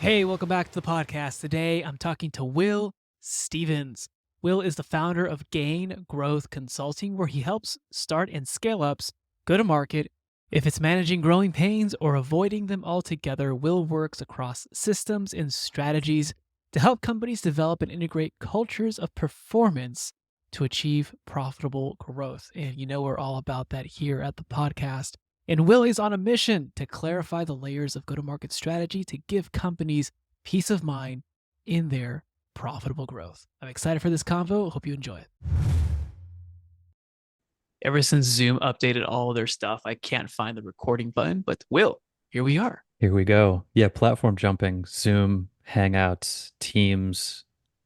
Hey, welcome back to the podcast. Today, I'm talking to Will Stevens. Will is the founder of Gain Growth Consulting, where he helps start and scale ups go to market. If it's managing growing pains or avoiding them altogether, Will works across systems and strategies to help companies develop and integrate cultures of performance to achieve profitable growth. And you know, we're all about that here at the podcast. And Will is on a mission to clarify the layers of go to market strategy to give companies peace of mind in their profitable growth. I'm excited for this convo. Hope you enjoy it. Ever since Zoom updated all of their stuff, I can't find the recording button, but Will, here we are. Here we go. Yeah, platform jumping, Zoom, Hangouts, Teams,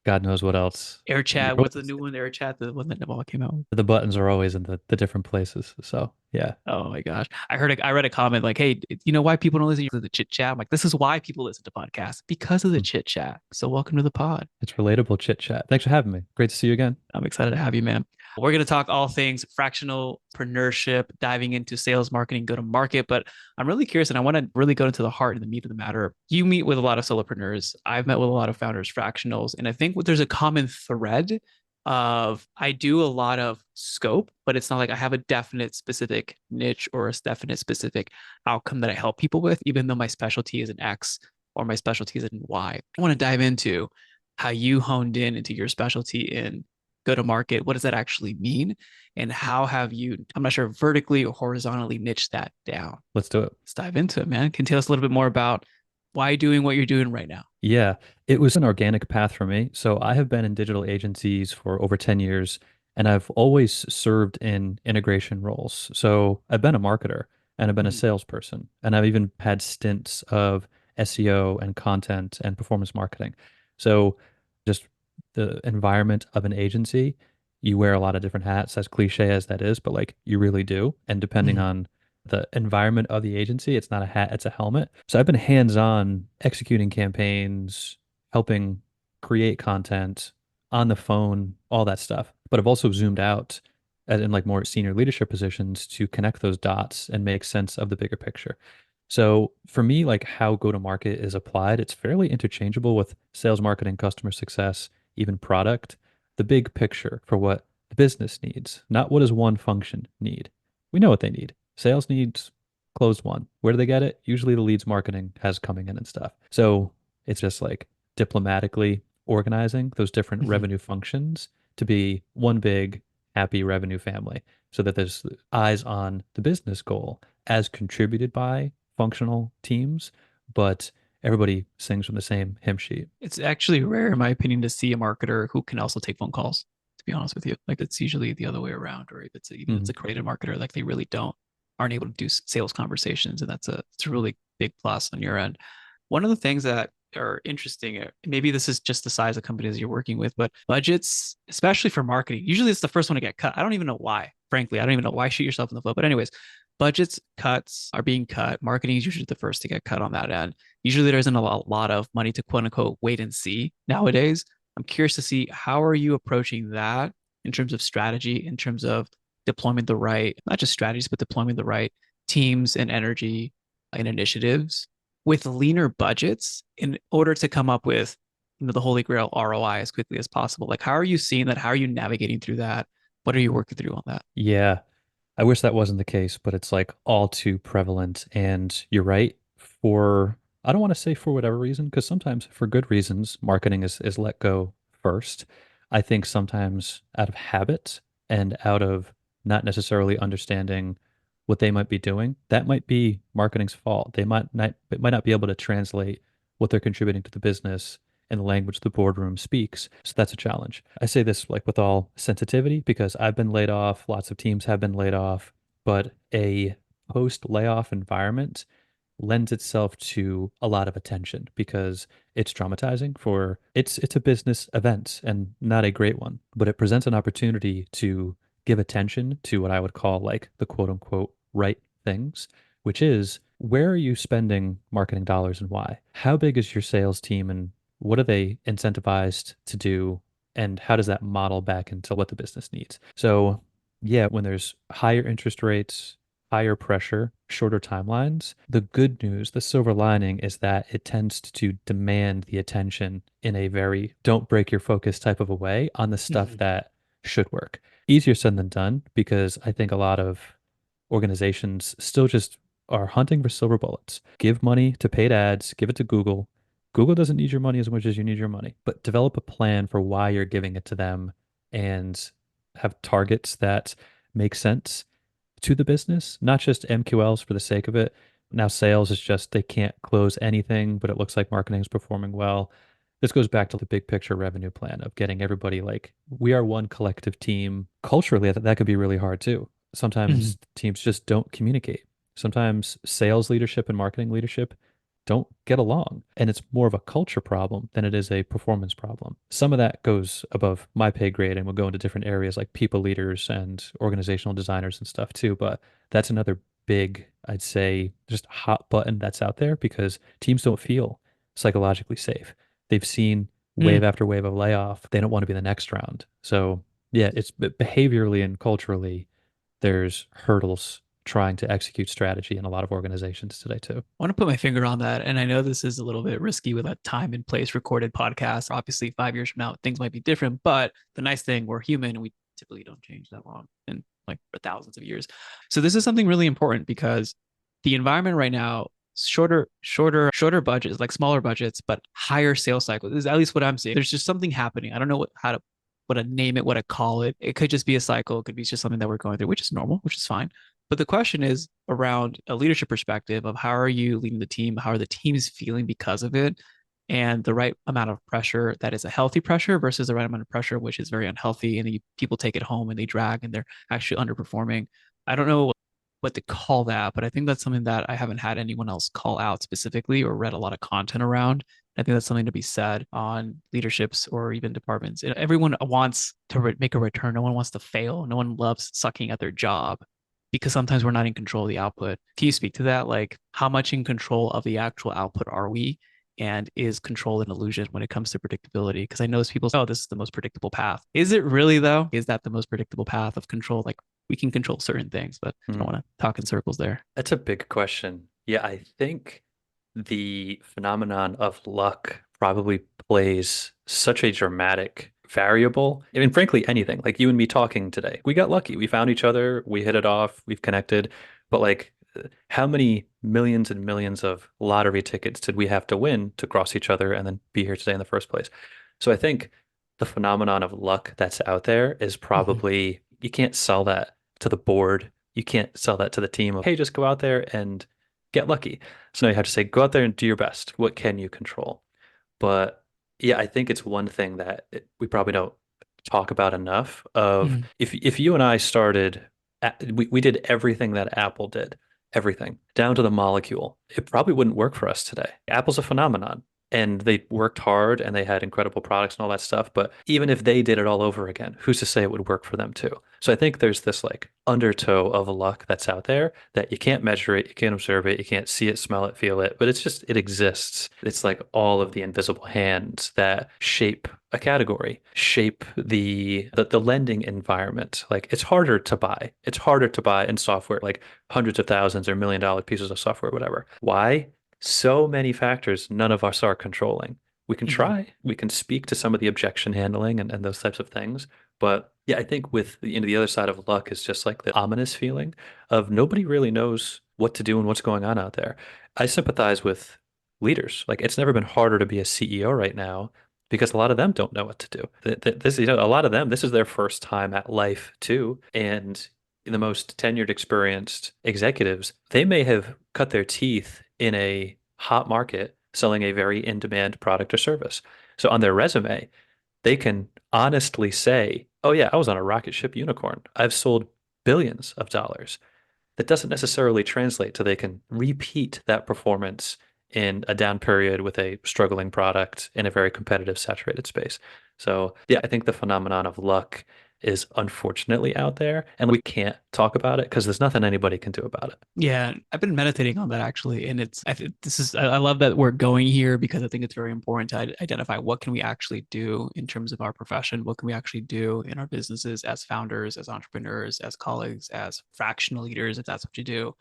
God knows what else. Air You're Chat, what's the new one? Air Chat, the one that Naval came out with. the buttons are always in the different places. So yeah, Oh my gosh. I read a comment like, hey, you know why people don't listen to the chit chat? I'm like, this is why people listen to podcasts because of the Hmm. chit chat. So welcome to the pod. It's relatable chit chat. Thanks for having me. Great to see you again. I'm excited to have you, man. We're going to talk all things fractional entrepreneurship, diving into sales, marketing, go to market. But I'm really curious and I want to really go into the heart and the meat of the matter. You meet with a lot of solopreneurs. I've met with a lot of founders, fractionals. And I think there's a common thread of I do a lot of scope, but it's not like I have a definite specific niche or a definite specific outcome that I help people with, even though my specialty is in X or my specialty is in Y. I want to dive into how you honed in into your specialty in go to market. What does that actually mean? And how have you, I'm not sure, vertically or horizontally niched that down? Let's do it. Let's dive into it, man. Can you tell us a little bit more about why doing what you're doing right now? Yeah, it was an organic path for me. So I have been in digital agencies for over 10 years and I've always served in integration roles. So I've been a marketer and I've been a Mm, salesperson and I've even had stints of SEO and content and performance marketing. So just the environment of an agency, you wear a lot of different hats, as cliche as that is, but like you really do. And depending mm, on the environment of the agency. It's not a hat, it's a helmet. So I've been hands-on executing campaigns, helping create content on the phone, all that stuff. But I've also zoomed out as in like more senior leadership positions to connect those dots and make sense of the bigger picture. So for me, like how go-to-market is applied, it's fairly interchangeable with sales, marketing, customer success, even product, the big picture for what the business needs, not what does one function need. We know what they need. Sales needs closed one. Where do they get it? Usually the leads marketing has coming in and stuff. So it's just like diplomatically organizing those different mhm. revenue functions to be one big happy revenue family so that there's eyes on the business goal as contributed by functional teams, but everybody sings from the same hymn sheet. It's actually rare, in my opinion, to see a marketer who can also take phone calls, to be honest with you. Like it's usually the other way around, or if it's even if it's Mhm. a creative marketer, like they really aren't able to do sales conversations. And it's a really big plus on your end. One of the things that are interesting, maybe this is just the size of companies you're working with, but budgets, especially for marketing, usually it's the first one to get cut. I don't even know why, frankly. I don't even know why shoot yourself in the foot. But anyways, budgets cuts are being cut. Marketing is usually the first to get cut on that end. Usually there isn't a lot of money to quote unquote wait and see nowadays. I'm curious to see how are you approaching that in terms of strategy, in terms of deploying the right, not just strategies, but deploying the right teams and energy and initiatives with leaner budgets in order to come up with the holy grail ROI as quickly as possible. Like how are you seeing that? How are you navigating through that? What are you working through on that? Yeah, I wish that wasn't the case, but it's like all too prevalent. And you're right. I don't want to say for whatever reason, because sometimes for good reasons, marketing is let go first. I think sometimes out of habit and out of not necessarily understanding what they might be doing, that might be marketing's fault. It might not be able to translate what they're contributing to the business in the language the boardroom speaks. So that's a challenge. I say this like with all sensitivity because I've been laid off, lots of teams have been laid off, but a post layoff environment lends itself to a lot of attention because it's traumatizing for it's a business event and not a great one, but it presents an opportunity to give attention to what I would call like the quote unquote right things, which is where are you spending marketing dollars and why? How big is your sales team and what are they incentivized to do? And how does that model back into what the business needs? So, yeah, when there's higher interest rates, higher pressure, shorter timelines. The good news, the silver lining, is that it tends to demand the attention in a very don't break your focus type of a way on the stuff Mhm. that should work. Easier said than done because I think a lot of organizations still just are hunting for silver bullets. Give money to paid ads, give it to Google. Google doesn't need your money as much as you need your money, but develop a plan for why you're giving it to them and have targets that make sense to the business, not just MQLs for the sake of it. Now, sales is just they can't close anything, but it looks like marketing is performing well. This goes back to the big picture revenue plan of getting everybody like we are one collective team. Culturally, that could be really hard too. Mhm. Sometimes teams just don't communicate. Sometimes sales leadership and marketing leadership don't get along. And it's more of a culture problem than it is a performance problem. Some of that goes above my pay grade and will go into different areas like people leaders and organizational designers and stuff too. But that's another big, I'd say, just hot button that's out there because teams don't feel psychologically safe. They've seen wave Mm. after wave of layoff. They don't want to be the next round. So yeah, it's behaviorally and culturally, there's hurdles trying to execute strategy in a lot of organizations today too. I want to put my finger on that. And I know this is a little bit risky with a time and place recorded podcast. Obviously, 5 years from now, things might be different. But the nice thing, we're human and we typically don't change that long and like for thousands of years. So this is something really important because the environment right now, shorter budgets, like smaller budgets, but higher sales cycles is at least what I'm seeing. There's just something happening. I don't know what to name it, what to call it. It could just be a cycle. It could be just something that we're going through, which is normal, which is fine. But the question is around a leadership perspective of how are you leading the team? How are the teams feeling because of it? And the right amount of pressure that is a healthy pressure versus the right amount of pressure, which is very unhealthy. And people take it home and they drag and they're actually underperforming. I don't know what to call that, but I think that's something that I haven't had anyone else call out specifically or read a lot of content around. I think that's something to be said on leaderships or even departments. Everyone wants to make a return. No one wants to fail. No one loves sucking at their job because sometimes we're not in control of the output. Can you speak to that? Like, how much in control of the actual output are we? And is control an illusion when it comes to predictability? Because I notice people say, oh, this is the most predictable path. Is it really, though? Is that the most predictable path of control? Like, we can control certain things, but I don't Hmm. want to talk in circles there. That's a big question. Yeah, I think the phenomenon of luck probably plays such a dramatic variable. I mean, frankly, anything like you and me talking today, we got lucky. We found each other, we hit it off, we've connected. But like, how many millions and millions of lottery tickets did we have to win to cross each other and then be here today in the first place? So I think the phenomenon of luck that's out there is Mm-hmm. probably, you can't sell that to the board. You can't sell that to the team of, hey, just go out there and get lucky. So now you have to say, go out there and do your best. What can you control? But yeah, I think it's one thing that we probably don't talk about enough of Mm-hmm. if you and I started, we did everything that Apple did, everything down to the molecule, it probably wouldn't work for us today. Apple's a phenomenon. And they worked hard and they had incredible products and all that stuff. But even if they did it all over again, who's to say it would work for them too? So I think there's this like undertow of luck that's out there that you can't measure it, you can't observe it, you can't see it, smell it, feel it, but it's just, it exists. It's like all of the invisible hands that shape a category, shape the lending environment. Like it's harder to buy. It's harder to buy in software, like hundreds of thousands or $1 million pieces of software, whatever. Why? So many factors none of us are controlling. We can Mm-hmm. try, we can speak to some of the objection handling and those types of things. But yeah, I think with the other side of luck is just like the ominous feeling of nobody really knows what to do and what's going on out there. I sympathize with leaders. Like it's never been harder to be a CEO right now because a lot of them don't know what to do. This, a lot of them, this is their first time at life too. And the most tenured, experienced executives, they may have cut their teeth in a hot market selling a very in-demand product or service. So on their resume, they can honestly say, oh, yeah, I was on a rocket ship unicorn. I've sold billions of dollars. That doesn't necessarily translate to they can repeat that performance in a down period with a struggling product in a very competitive, saturated space. So, yeah, I think the phenomenon of luck is unfortunately out there, and we can't talk about it because there's nothing anybody can do about it. Yeah, I've been meditating on that actually, and it's I think this is I love that we're going here because I think it's very important to identify what can we actually do in terms of our profession, what can we actually do in our businesses as founders, as entrepreneurs, as colleagues, as fractional leaders, if that's what you do.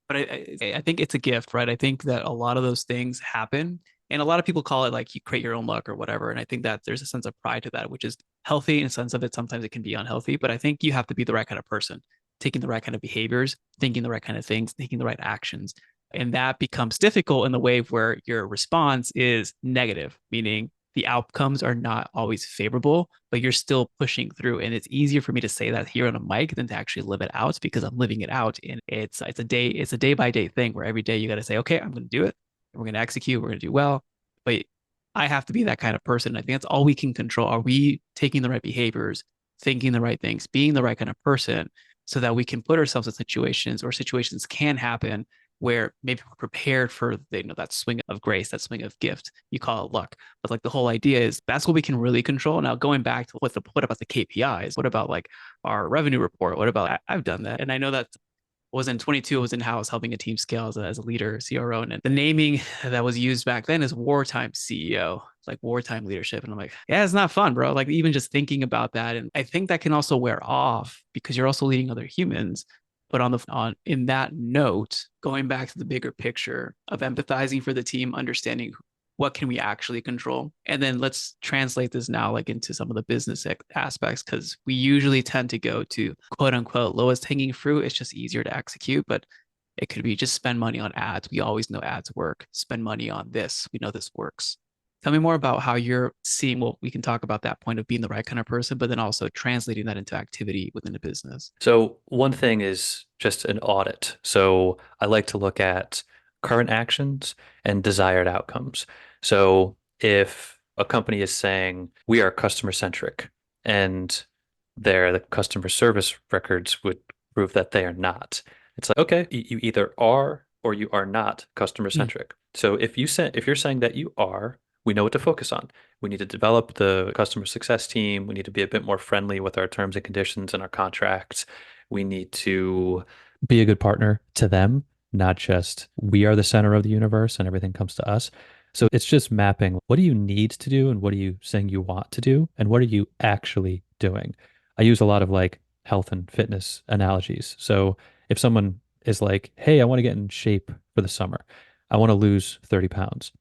But I think it's a gift, right? I think that a lot of those things happen, and a lot of people call it like you create your own luck or whatever. And I think that there's a sense of pride to that, which is healthy in a sense of it. Sometimes it can be unhealthy, but I think you have to be the right kind of person, taking the right kind of behaviors, thinking the right kind of things, taking the right actions. And that becomes difficult in the way where your response is negative, meaning the outcomes are not always favorable, but you're still pushing through. And it's easier for me to say that here on a mic than to actually live it out because I'm living it out. And it's a day by day thing where every day you got to say, okay, I'm going to do it. We're going to execute. We're going to do well. But I have to be that kind of person. I think that's all we can control. Are we taking the right behaviors, thinking the right things, being the right kind of person so that we can put ourselves in situations or situations can happen where maybe we're prepared for that swing of grace, that swing of gift. You call it luck. But like the whole idea is that's what we can really control. Now going back to what about the KPIs? What about like our revenue report? What about I've done that. And I know that was in 22, I was in house helping a team scale as a leader, CRO. And the naming that was used back then is wartime CEO, like wartime leadership. And I'm like, yeah, it's not fun, bro. Like even just thinking about that. And I think that can also wear off because you're also leading other humans. But on in that note, going back to the bigger picture of empathizing for the team, understanding what can we actually control, and then let's translate this now like into some of the business aspects because we usually tend to go to quote unquote lowest hanging fruit. It's just easier to execute, but it could be just spend money on ads. We always know ads work. Spend money on this. We know this works. Tell me more about how you're seeing. Well, we can talk about that point of being the right kind of person, but then also translating that into activity within a business. So one thing is just an audit. So I like to look at current actions and desired outcomes. So if a company is saying we are customer centric and the customer service records would prove that they are not. It's like, okay, you either are or you are not customer Mm. centric. So if you're saying that you are, we know what to focus on. We need to develop the customer success team. We need to be a bit more friendly with our terms and conditions and our contracts. We need to be a good partner to them, not just we are the center of the universe and everything comes to us. So it's just mapping what do you need to do and what are you saying you want to do and what are you actually doing. I use a lot of like health and fitness analogies. So if someone is like, hey, I want to get in shape for the summer, I want to lose 30 pounds.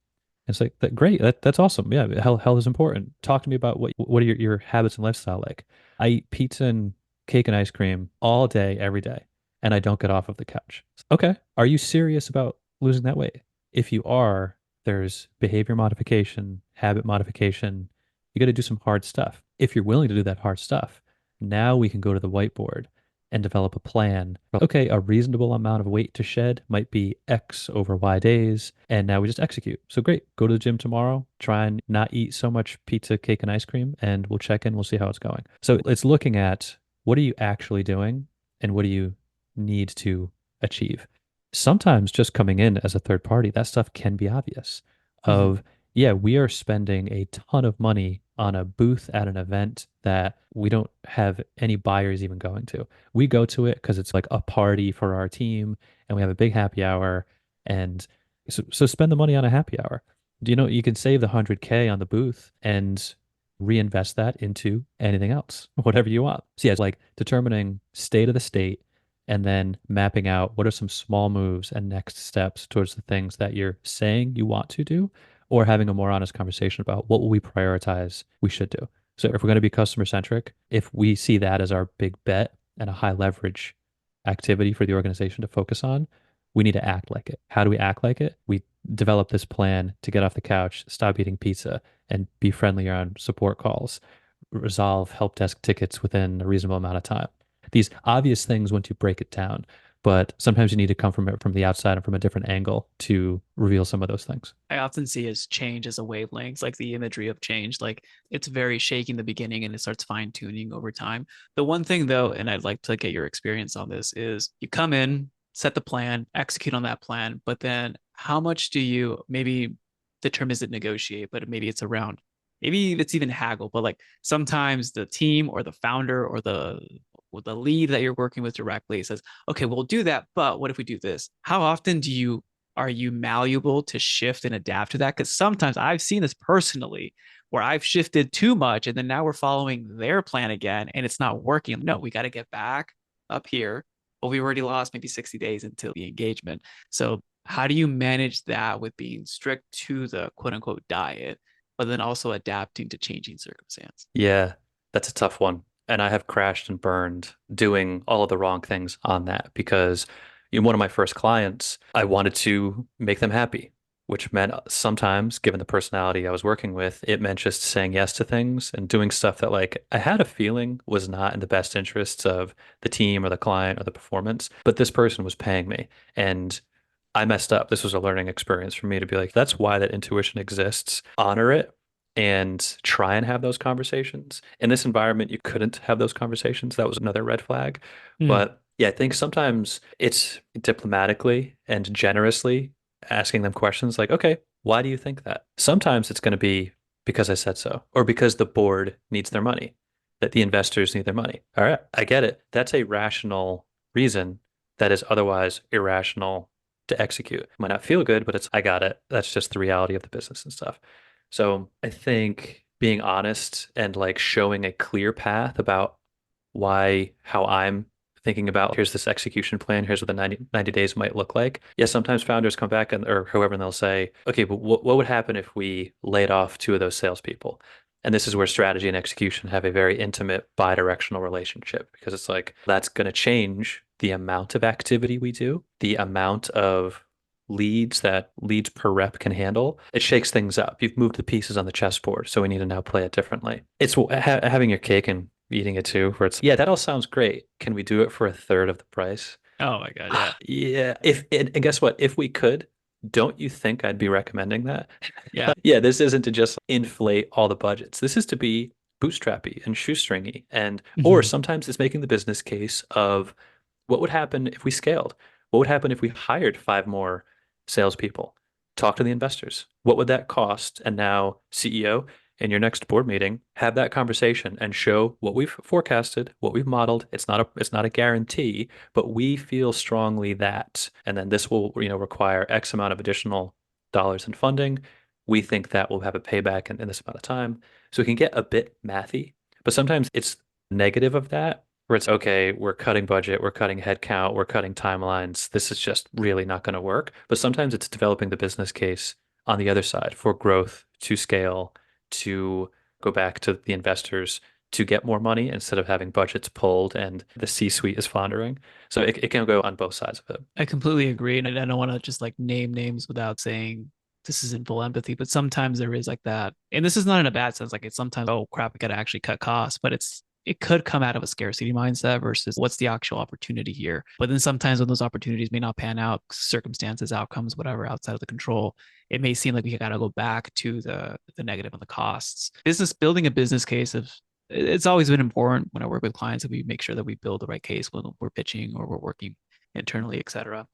It's like that great. That's awesome. Yeah, health is important. Talk to me about what are your habits and lifestyle like? I eat pizza and cake and ice cream all day, every day, and I don't get off of the couch. Okay. Are you serious about losing that weight? If you are, there's behavior modification, habit modification. You got to do some hard stuff. If you're willing to do that hard stuff, now we can go to the whiteboard and develop a plan. Okay, a reasonable amount of weight to shed might be X over Y days, and now we just execute. So great, go to the gym tomorrow, try and not eat so much pizza, cake, and ice cream, and we'll check in, we'll see how it's going. So it's looking at what are you actually doing and what do you need to achieve. Sometimes just coming in as a third party, that stuff can be obvious. Mhm. Of, yeah, we are spending a ton of money on a booth at an event that we don't have any buyers even going to. We go to it because it's like a party for our team and we have a big happy hour. And so spend the money on a happy hour. Do you know you can save the 100K on the booth and reinvest that into anything else, whatever you want. So yeah, it's like determining state of the state and then mapping out what are some small moves and next steps towards the things that you're saying you want to do, or having a more honest conversation about what will we prioritize we should do. So if we're going to be customer centric, if we see that as our big bet and a high leverage activity for the organization to focus on, we need to act like it. How do we act like it? We develop this plan to get off the couch, stop eating pizza, and be friendlier on support calls, resolve help desk tickets within a reasonable amount of time. These obvious things once you break it down, but sometimes you need to come from it from the outside and from a different angle to reveal some of those things. I often see as change as a wavelength, like the imagery of change. Like it's very shaky in the beginning and it starts fine tuning over time. The one thing though, and I'd like to get your experience on this, is you come in, set the plan, execute on that plan, but then how much do you maybe the term isn't negotiate, but maybe it's around maybe it's even haggle, but like sometimes the team or the founder or the lead that you're working with directly says, okay, we'll do that, but what if we do this? How often are you malleable to shift and adapt to that? Because sometimes I've seen this personally where I've shifted too much and then now we're following their plan again and it's not working. No, we got to get back up here. But we already lost maybe 60 days into the engagement. So how do you manage that with being strict to the quote unquote diet, but then also adapting to changing circumstance? Yeah, that's a tough one. And I have crashed and burned doing all of the wrong things on that because in one of my first clients, I wanted to make them happy, which meant sometimes, given the personality I was working with, it meant just saying yes to things and doing stuff that like I had a feeling was not in the best interests of the team or the client or the performance, but this person was paying me. And I messed up. This was a learning experience for me to be like, that's why that intuition exists. Honor it and try and have those conversations. In this environment, you couldn't have those conversations. That was another red flag. Mm, But yeah, I think sometimes it's diplomatically and generously asking them questions like, okay, why do you think that? Sometimes it's going to be because I said so, or because the board needs their money, that the investors need their money. All right, I get it. That's a rational reason that is otherwise irrational to execute. Might not feel good, but it's, I got it. That's just the reality of the business and stuff. So I think being honest and like showing a clear path about how I'm thinking about here's this execution plan, here's what the 90 days might look like. Yeah, sometimes founders come back and or whoever and they'll say, okay, but what would happen if we laid off two of those salespeople? And this is where strategy and execution have a very intimate bi-directional relationship because it's like that's going to change the amount of activity we do, the amount of leads that leads per rep can handle. It shakes things up. You've moved the pieces on the chessboard, so we need to now play it differently. It's having your cake and eating it too, where it's, yeah, that all sounds great. Can we do it for a third of the price? oh my God, yeah. Yeah. And guess what? If we could, don't you think I'd be recommending that? Yeah. Yeah, this isn't to just inflate all the budgets. This is to be bootstrappy and shoestringy. And, or Mhm. sometimes it's making the business case of what would happen if we scaled? What would happen if we hired five more salespeople? Talk to the investors. What would that cost? And now, CEO, in your next board meeting, have that conversation and show what we've forecasted, what we've modeled. It's not a guarantee, but we feel strongly that, and then this will, require X amount of additional dollars in funding. We think that will have a payback in this amount of time. So we can get a bit mathy, but sometimes it's negative of that where it's okay, we're cutting budget, we're cutting headcount, we're cutting timelines. This is just really not going to work. But sometimes it's developing the business case on the other side for growth, to scale, to go back to the investors to get more money instead of having budgets pulled and the C-suite is floundering. So it can go on both sides of it. I completely agree. And I don't want to just like name names without saying this isn't full empathy, but sometimes there is like that. And this is not in a bad sense. Like it's sometimes, oh crap, we got to actually cut costs, but it could come out of a scarcity mindset versus what's the actual opportunity here. But then sometimes when those opportunities may not pan out, circumstances, outcomes, whatever, outside of the control, it may seem like we got to go back to the negative and the costs. Business building a business case of it's always been important when I work with clients that we make sure that we build the right case when we're pitching or we're working internally, et cetera.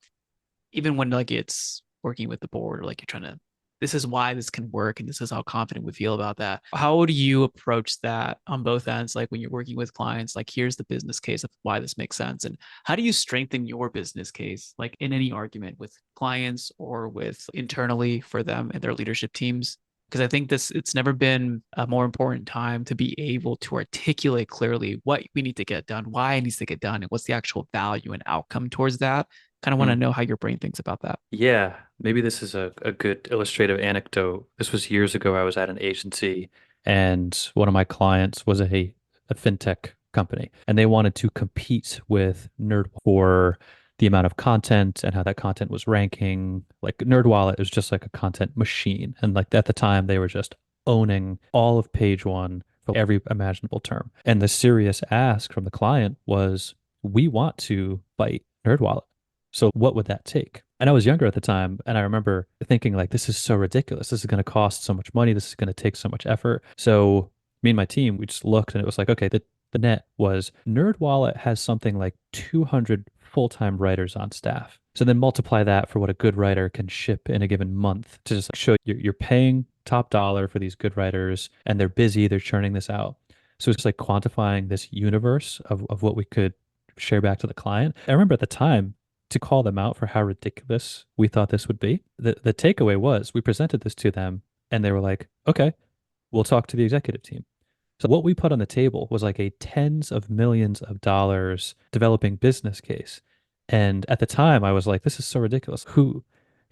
Even when like it's working with the board or like you're trying to, this is why this can work and this is how confident we feel about that. How do you approach that on both ends? Like when you're working with clients, like here's the business case of why this makes sense. And how do you strengthen your business case, like in any argument with clients or with internally for them and their leadership teams? Because I think it's never been a more important time to be able to articulate clearly what we need to get done, why it needs to get done, and what's the actual value and outcome towards that. Kind of want to Mm. know how your brain thinks about that. Yeah, maybe this is a good illustrative anecdote. This was years ago. I was at an agency, and one of my clients was a fintech company, and they wanted to compete with Nerd for the amount of content and how that content was ranking. Like NerdWallet is just like a content machine, and like at the time they were just owning all of page one for every imaginable term. And the serious ask from the client was, "We want to fight NerdWallet. So what would that take?" And I was younger at the time, and I remember thinking like, this is so ridiculous. This is going to cost so much money. This is going to take so much effort. So me and my team, we just looked and it was like, okay, the net was NerdWallet has something like 200 full-time writers on staff. So then multiply that for what a good writer can ship in a given month to just show you're paying top dollar for these good writers, and they're busy, they're churning this out. So it's like quantifying this universe of what we could share back to the client. I remember at the time to call them out for how ridiculous we thought this would be. The takeaway was we presented this to them and they were like, okay, we'll talk to the executive team. So what we put on the table was like a tens of millions of dollars developing business case. And at the time I was like, this is so ridiculous. Who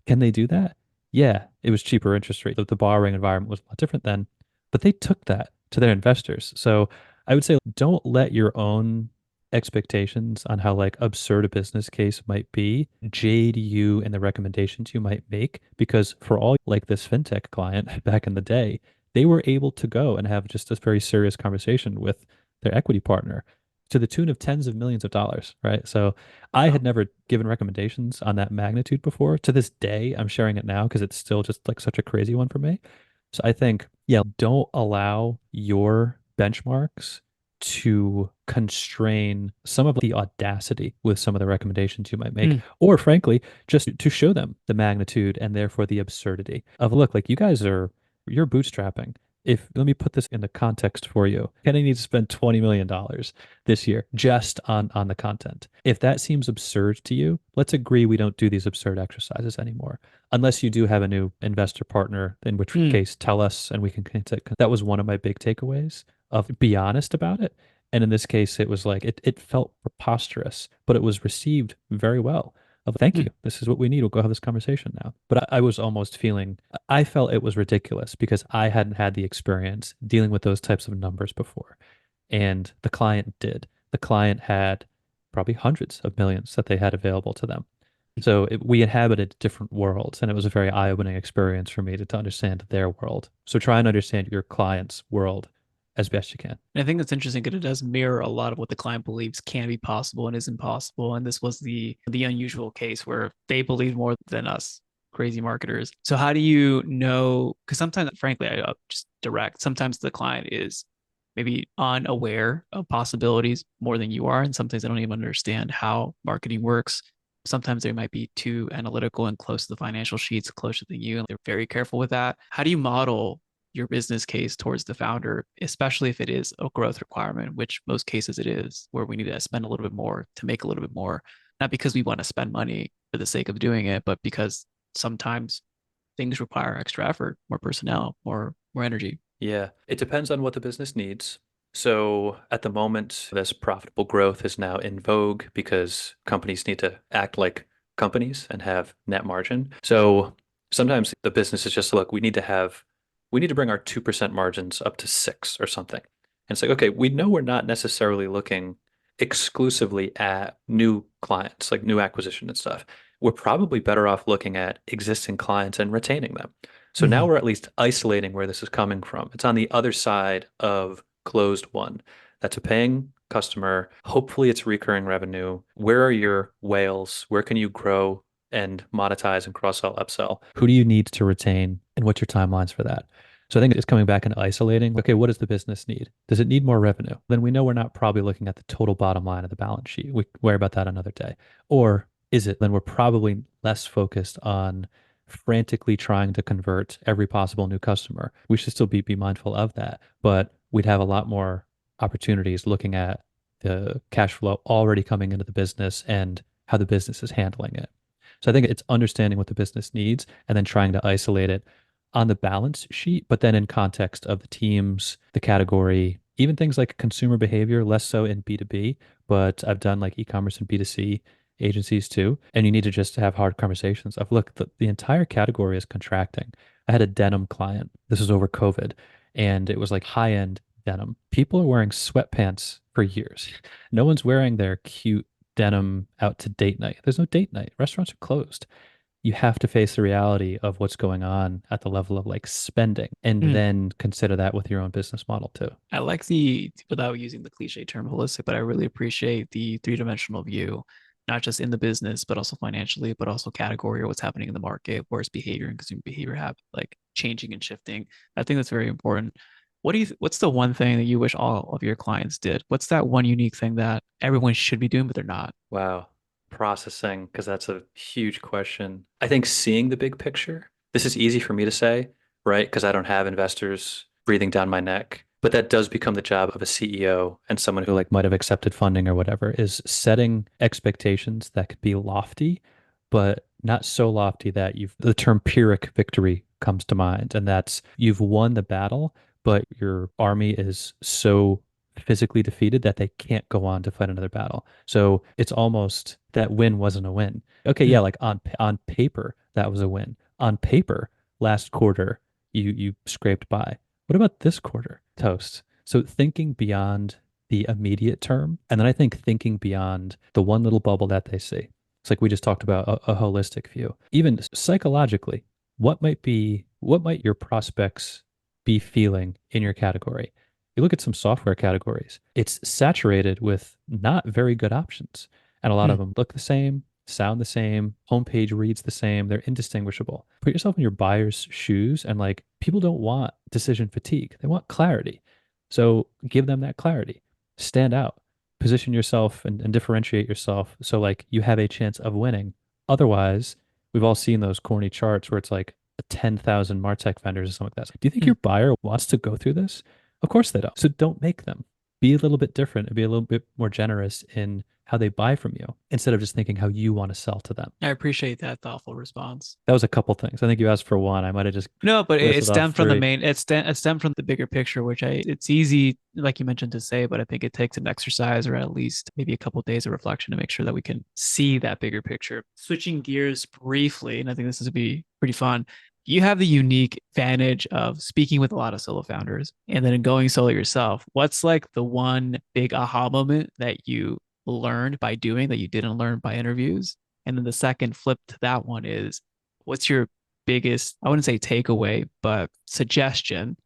can they do that? Yeah, it was cheaper interest rate. The borrowing environment was a lot different then, but they took that to their investors. So I would say don't let your own expectations on how like absurd a business case might be jade you in the recommendations you might make because for all like this fintech client back in the day, they were able to go and have just a very serious conversation with their equity partner to the tune of tens of millions of dollars, right? So I Wow. had never given recommendations on that magnitude before. To this day, I'm sharing it now because it's still just like such a crazy one for me. So I think, yeah, don't allow your benchmarks to constrain some of the audacity with some of the recommendations you might make, Mm, or frankly, just to show them the magnitude and therefore the absurdity of look, like you guys are, you're bootstrapping. If let me put this into context for you, Kenny needs to spend $20 million this year just on the content. If that seems absurd to you, let's agree we don't do these absurd exercises anymore. Unless you do have a new investor partner, in which mm, case tell us and we can that was one of my big takeaways of be honest about it. And in this case, it was like it felt preposterous, but it was received very well. Of thank mm, you. This is what we need. We'll go have this conversation now. But I was almost feeling I felt it was ridiculous because I hadn't had the experience dealing with those types of numbers before. And the client did. The client had probably hundreds of millions that they had available to them. So we inhabited different worlds, and it was a very eye-opening experience for me to understand their world. So try and understand your client's world as best you can. And I think that's interesting because it does mirror a lot of what the client believes can be possible and isn't possible. And this was the unusual case where they believed more than us, crazy marketers. So how do you know? Because sometimes, frankly, I just direct. Sometimes the client is maybe unaware of possibilities more than you are, and sometimes they don't even understand how marketing works. Sometimes they might be too analytical and close to the financial sheets, closer than you, and they're very careful with that. How do you model your business case towards the founder, especially if it is a growth requirement, which most cases it is, where we need to spend a little bit more to make a little bit more, not because we want to spend money for the sake of doing it, but because sometimes things require extra effort, more personnel, more energy. Yeah, it depends on what the business needs. So at the moment, this profitable growth is now in vogue because companies need to act like companies and have net margin. So sometimes the business is just, look, we need to bring our 2% margins up to six or something. And it's like, okay, we know we're not necessarily looking exclusively at new clients, like new acquisition and stuff. We're probably better off looking at existing clients and retaining them. So now Mm-hmm. we're at least isolating where this is coming from. It's on the other side of closed one. That's a paying customer. Hopefully, it's recurring revenue. Where are your whales? Where can you grow and monetize and cross sell, upsell? Who do you need to retain? And what's your timelines for that? So I think it's coming back and isolating. Okay, what does the business need? Does it need more revenue? Then we know we're not probably looking at the total bottom line of the balance sheet. We worry about that another day. Or is it? Then we're probably less focused on frantically trying to convert every possible new customer. We should still be mindful of that, but we'd have a lot more opportunities looking at the cash flow already coming into the business and how the business is handling it. So I think it's understanding what the business needs and then trying to isolate it on the balance sheet, but then in context of the teams, the category, even things like consumer behavior, less so in B2B, but I've done like e-commerce and B2C agencies too. And you need to just have hard conversations of, look, the entire category is contracting. I had a denim client. This was over COVID, and it was like high-end denim. People are wearing sweatpants for years. No one's wearing their cute denim out to date night. There's no date night. Restaurants are closed. You have to face the reality of what's going on at the level of like spending and Mm. then consider that with your own business model too. I like the, without using the cliche term holistic, but I really appreciate the three-dimensional view, not just in the business, but also financially, but also category or what's happening in the market, where's behavior and consumer behavior have like changing and shifting. I think that's very important. What's the one thing that you wish all of your clients did? What's that one unique thing that everyone should be doing, but they're not? Wow. Processing, because that's a huge question. I think seeing the big picture, this is easy for me to say. right? Because I don't have investors breathing down my neck. But that does become the job of a CEO and someone who like might have accepted funding or whatever, is setting expectations that could be lofty, but not so lofty that the term Pyrrhic victory comes to mind. And that's you've won the battle, but your army is so physically defeated that they can't go on to fight another battle. So it's almost that win wasn't a win. Okay, yeah, Mm. like on paper that was a win. On paper, last quarter you scraped by. What about this quarter? Toast. So thinking beyond the immediate term, and then I think thinking beyond the one little bubble that they see. It's like we just talked about a holistic view. Even psychologically, what might your prospects be feeling in your category? You look at some software categories, it's saturated with not very good options. And a lot Mm. of them look the same, sound the same, homepage reads the same, they're indistinguishable. Put yourself in your buyer's shoes and like people don't want decision fatigue. They want clarity. So give them that clarity. Stand out. Position yourself and differentiate yourself so like you have a chance of winning. Otherwise, we've all seen those corny charts where it's like 10,000 MarTech vendors or something like that. Do you think Mm. your buyer wants to go through this? Of course they don't. So don't make them. Be a little bit different and be a little bit more generous in how they buy from you instead of just thinking how you want to sell to them. I appreciate that thoughtful response. That was a couple things. I think you asked for one. I might have just No, but it listed off stemmed from the three. main. It stemmed from the bigger picture, which it's easy, like you mentioned, to say, but I think it takes an exercise or at least maybe a couple of days of reflection to make sure that we can see that bigger picture. Switching gears briefly, and I think this is to be pretty fun. You have the unique advantage of speaking with a lot of solo founders and then going solo yourself. What's like the one big aha moment that you learned by doing that you didn't learn by interviews? And then the second flip to that one is, what's your biggest, I wouldn't say takeaway, but suggestion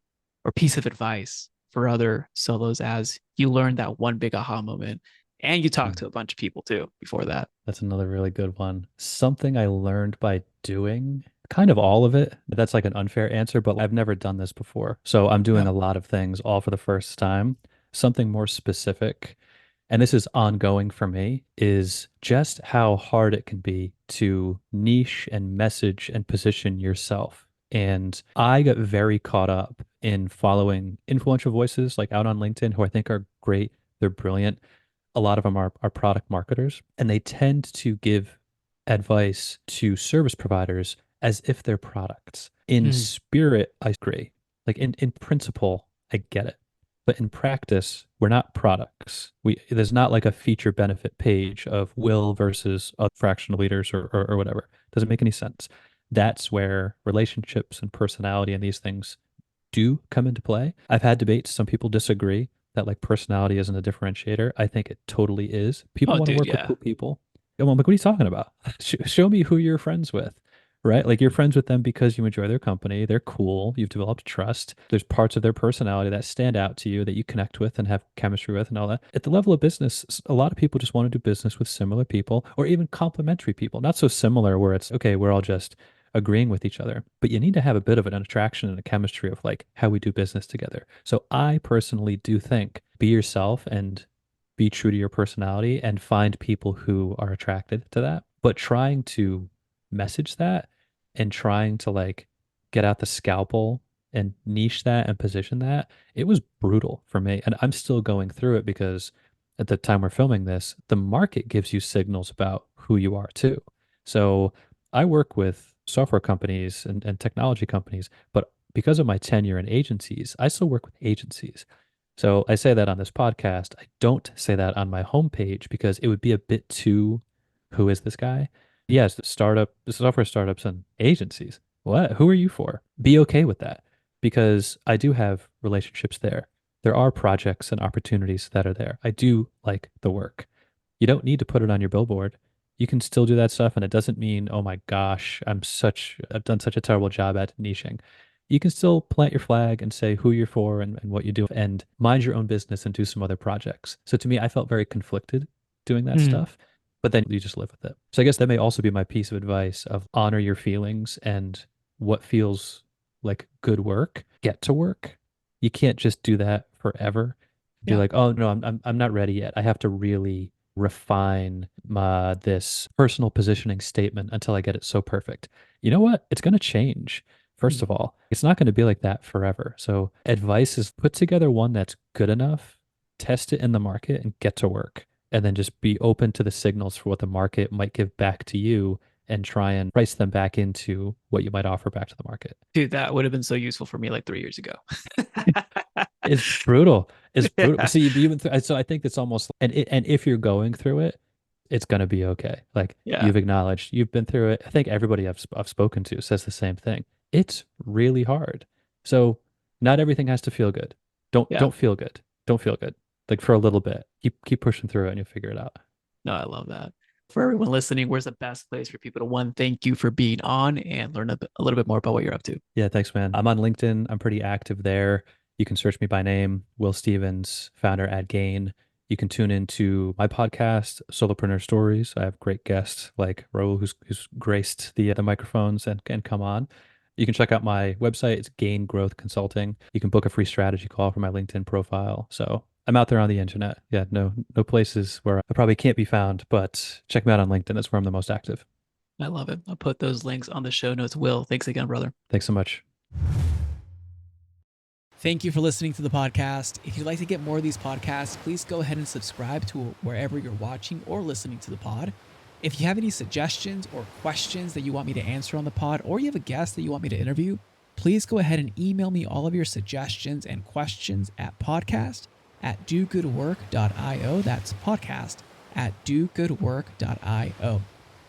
or piece of advice for other solos as you learn that one big aha moment and you talk Hmm. to a bunch of people too before that? That's another really good one. Something I learned by doing, kind of all of it. That's like an unfair answer, but I've never done this before. So I'm doing Yeah. a lot of things all for the first time. Something more specific, and this is ongoing for me, is just how hard it can be to niche and message and position yourself. And I got very caught up in following influential voices like out on LinkedIn who I think are great. They're brilliant. A lot of them are product marketers, and they tend to give advice to service providers as if they're products. In Mm. spirit, I agree. Like in principle, I get it. But in practice, we're not products. There's not like a feature benefit page of will versus fractional leaders or whatever. Doesn't make any sense. That's where relationships and personality and these things do come into play. I've had debates. Some people disagree that like personality isn't a differentiator. I think it totally is. People Oh, want to dude, work with yeah. cool people. I'm like, what are you talking about? Show me who you're friends with, right? Like you're friends with them because you enjoy their company. They're cool. You've developed trust. There's parts of their personality that stand out to you that you connect with and have chemistry with and all that. At the level of business, a lot of people just want to do business with similar people or even complementary people. Not so similar where it's, okay, we're all just agreeing with each other, but you need to have a bit of an attraction and a chemistry of like how we do business together. So I personally do think be yourself and be true to your personality and find people who are attracted to that. But trying to message that and trying to like get out the scalpel and niche that and position that, it was brutal for me. And I'm still going through it because at the time we're filming this, the market gives you signals about who you are too. So I work with software companies and technology companies, but because of my tenure in agencies, I still work with agencies. So I say that on this podcast. I don't say that on my homepage because it would be a bit too, who is this guy? Yes, the software startups and agencies. What? Who are you for? Be okay with that because I do have relationships there. There are projects and opportunities that are there. I do like the work. You don't need to put it on your billboard. You can still do that stuff, and it doesn't mean, oh my gosh, I've done such a terrible job at niching. You can still plant your flag and say who you're for and what you do and mind your own business and do some other projects. So to me, I felt very conflicted doing that Mm. stuff, but then you just live with it. So I guess that may also be my piece of advice of honor your feelings and what feels like good work, get to work. You can't just do that forever. Be Yeah. like, oh no, I'm not ready yet. I have to really refine this personal positioning statement until I get it so perfect. You know what? It's going to change First Mhm. of all, it's not going to be like that forever. So advice is put together one that's good enough, test it in the market and get to work. And then just be open to the signals for what the market might give back to you and try and price them back into what you might offer back to the market. Dude, that would have been so useful for me like 3 years ago. It's brutal. It's brutal. Yeah. See, even so, I think it's almost and if you're going through it, it's gonna be okay. Like Yeah. you've acknowledged you've been through it. I think everybody I've spoken to says the same thing. It's really hard. So not everything has to feel good. Don't Yeah. don't feel good. Don't feel good. Like for a little bit. Keep pushing through it and you'll figure it out. No, I love that. For everyone listening, where's the best place for people to one, thank you for being on and learn a little bit more about what you're up to? Yeah, thanks, man. I'm on LinkedIn. I'm pretty active there. You can search me by name, Will Stevens, founder at Gain. You can tune into my podcast, Solopreneur Stories. I have great guests like Raul, who's graced the microphones and come on. You can check out my website. It's Gain Growth Consulting. You can book a free strategy call for my LinkedIn profile. So I'm out there on the internet. Yeah, no places where I probably can't be found, but check me out on LinkedIn. That's where I'm the most active. I love it. I'll put those links on the show notes. Will, thanks again, brother. Thanks so much. Thank you for listening to the podcast. If you'd like to get more of these podcasts, please go ahead and subscribe to wherever you're watching or listening to the pod. If you have any suggestions or questions that you want me to answer on the pod, or you have a guest that you want me to interview, please go ahead and email me all of your suggestions and questions at podcast@dogoodwork.io. That's podcast@dogoodwork.io.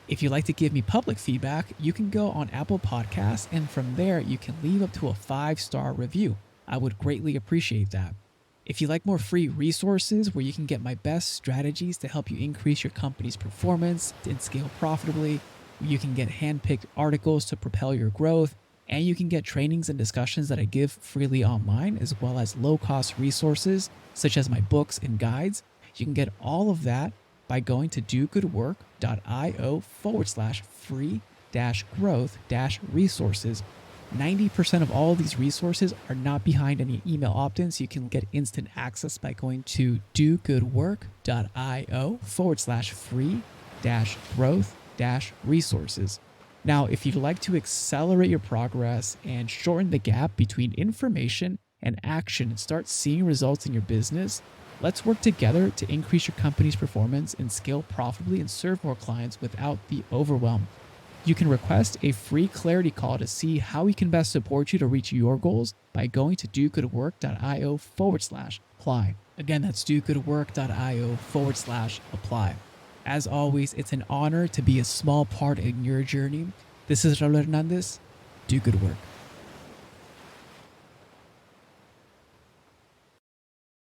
If you'd like to give me public feedback, you can go on Apple Podcasts, and from there, you can leave up to a 5-star review. I would greatly appreciate that. If you like more free resources where you can get my best strategies to help you increase your company's performance and scale profitably, you can get handpicked articles to propel your growth, and you can get trainings and discussions that I give freely online, as well as low-cost resources such as my books and guides. You can get all of that by going to dogoodwork.io/free-growth-resources. 90% of all of these resources are not behind any email opt-ins. You can get instant access by going to dogoodwork.io/free-growth-resources. Now, if you'd like to accelerate your progress and shorten the gap between information and action and start seeing results in your business, let's work together to increase your company's performance and scale profitably and serve more clients without the overwhelm. You can request a free clarity call to see how we can best support you to reach your goals by going to dogoodwork.io/apply. Again, that's dogoodwork.io/apply. As always, it's an honor to be a small part in your journey. This is Raul Hernandez. Do good work.